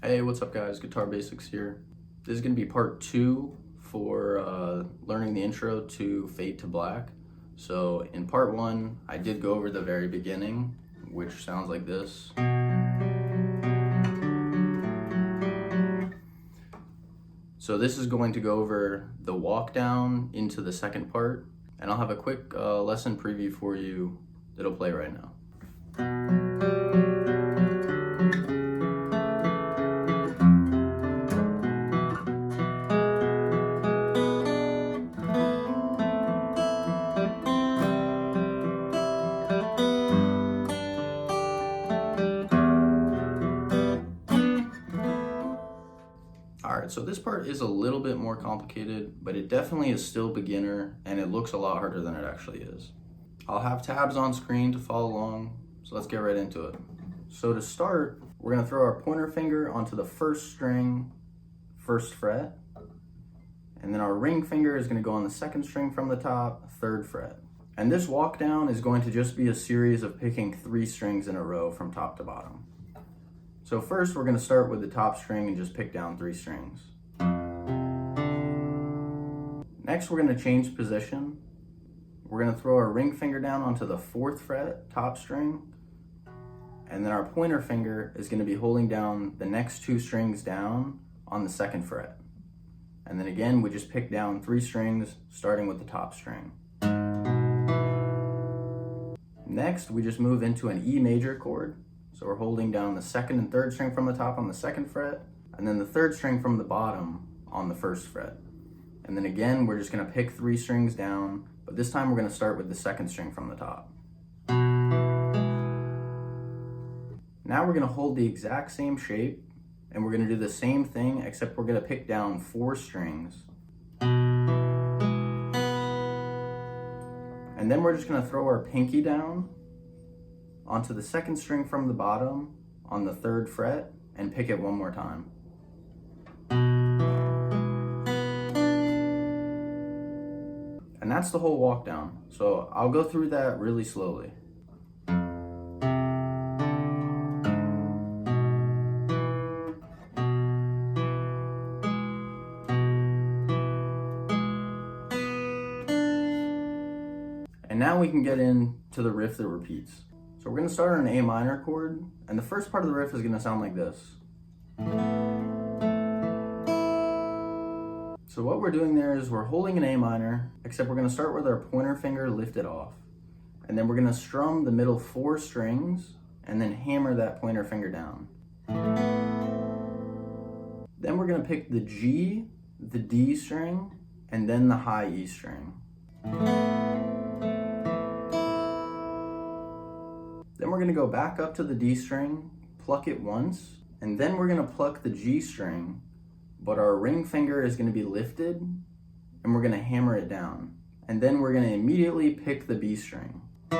Hey, what's up guys? Guitar Basics here. This is going to be part 2 for learning the intro to Fade to Black. So in part 1, I did go over the very beginning, which sounds like this. So this is going to go over the walk down into the second part, and I'll have a quick lesson preview for you that'll play right now. Alright, so this part is a little bit more complicated, but it definitely is still beginner, and it looks a lot harder than it actually is. I'll have tabs on screen to follow along, so let's get right into it. So to start, we're going to throw our pointer finger onto the first string, first fret, and then our ring finger is going to go on the second string from the top, third fret. And this walk down is going to just be a series of picking 3 strings in a row from top to bottom. So first we're going to start with the top string and just pick down 3 strings. Next we're going to change position. We're going to throw our ring finger down onto the 4th fret, top string, and then our pointer finger is going to be holding down the next 2 strings down on the 2nd fret. And then again we just pick down 3 strings starting with the top string. Next we just move into an E major chord. So we're holding down the 2nd and 3rd string from the top on the 2nd fret, and then the 3rd string from the bottom on the 1st fret. And then again, we're just going to pick 3 strings down, but this time we're going to start with the 2nd string from the top. Now we're going to hold the exact same shape, and we're going to do the same thing, except we're going to pick down 4 strings. And then we're just going to throw our pinky down onto the 2nd string from the bottom on the 3rd fret and pick it one more time. And that's the whole walk down. So I'll go through that really slowly. And now we can get into the riff that repeats. So we're going to start on an A minor chord, and the first part of the riff is going to sound like this. So what we're doing there is we're holding an A minor, except we're going to start with our pointer finger lifted off. And then we're going to strum the middle 4 strings, and then hammer that pointer finger down. Then we're going to pick the G, the D string, and then the high E string. Then we're going to go back up to the D string, pluck it once, and then we're going to pluck the G string, but our ring finger is going to be lifted, and we're going to hammer it down. And then we're going to immediately pick the B string. Now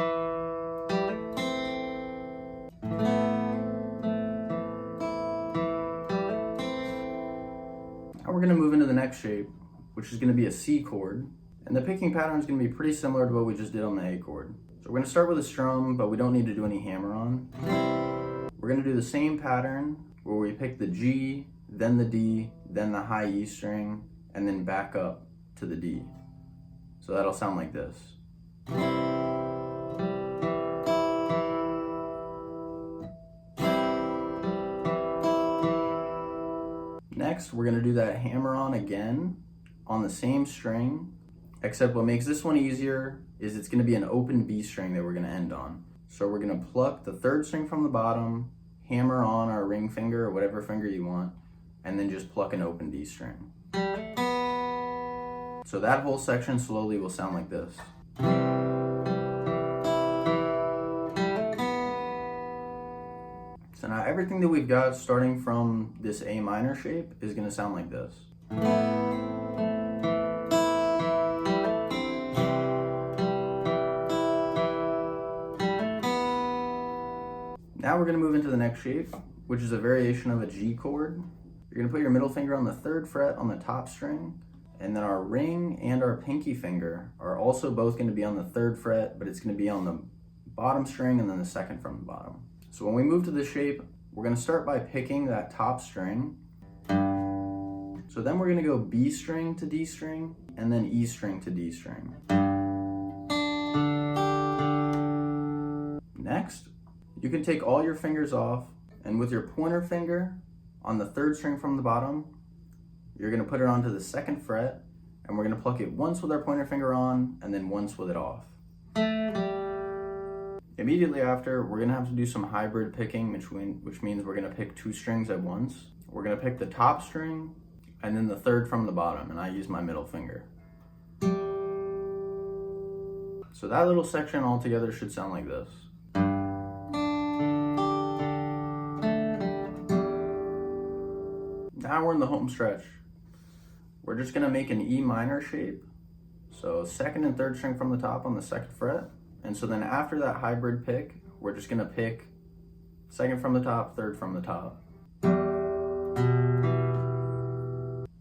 we're going to move into the next shape, which is going to be a C chord, and the picking pattern is going to be pretty similar to what we just did on the A chord. So we're going to start with a strum, but we don't need to do any hammer on. We're going to do the same pattern where we pick the G, then the D, then the high E string, and then back up to the D. So that'll sound like this. Next, we're going to do that hammer on again on the same string, except what makes this one easier is it's going to be an open B string that we're going to end on. So we're going to pluck the 3rd string from the bottom, hammer on our ring finger or whatever finger you want, and then just pluck an open D string. So that whole section slowly will sound like this. So now everything that we've got starting from this A minor shape is going to sound like this. Now we're going to move into the next shape, which is a variation of a G chord. You're going to put your middle finger on the 3rd fret on the top string, and then our ring and our pinky finger are also both going to be on the 3rd fret, but it's going to be on the bottom string and then the 2nd from the bottom. So when we move to this shape, we're gonna start by picking that top string. So then we're gonna go B string to D string, and then E string to D string. Next, you can take all your fingers off, and with your pointer finger on the 3rd string from the bottom, you're gonna put it onto the 2nd fret, and we're gonna pluck it once with our pointer finger on, and then once with it off. Immediately after, we're gonna have to do some hybrid picking, which means we're gonna pick 2 strings at once. We're gonna pick the top string, and then the 3rd from the bottom, and I use my middle finger. So that little section all together should sound like this. Now we're in the home stretch. We're just gonna make an E minor shape. So 2nd and 3rd string from the top on the 2nd fret. And so then after that hybrid pick, we're just gonna pick 2nd from the top, 3rd from the top.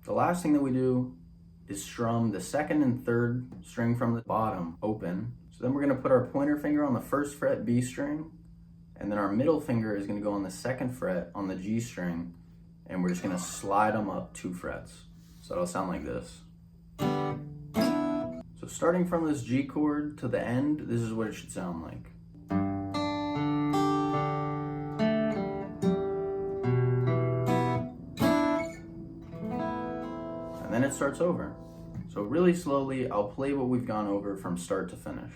The last thing that we do is strum the 2nd and 3rd string from the bottom open. So then we're gonna put our pointer finger on the 1st fret B string, and then our middle finger is gonna go on the 2nd fret on the G string, and we're just gonna slide them up 2 frets. So it'll sound like this. So starting from this G chord to the end, this is what it should sound like. And then it starts over. So really slowly, I'll play what we've gone over from start to finish.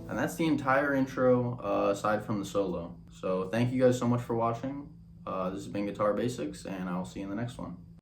And that's the entire intro, aside from the solo. So thank you guys so much for watching. This has been Guitar Basics, and I'll see you in the next one.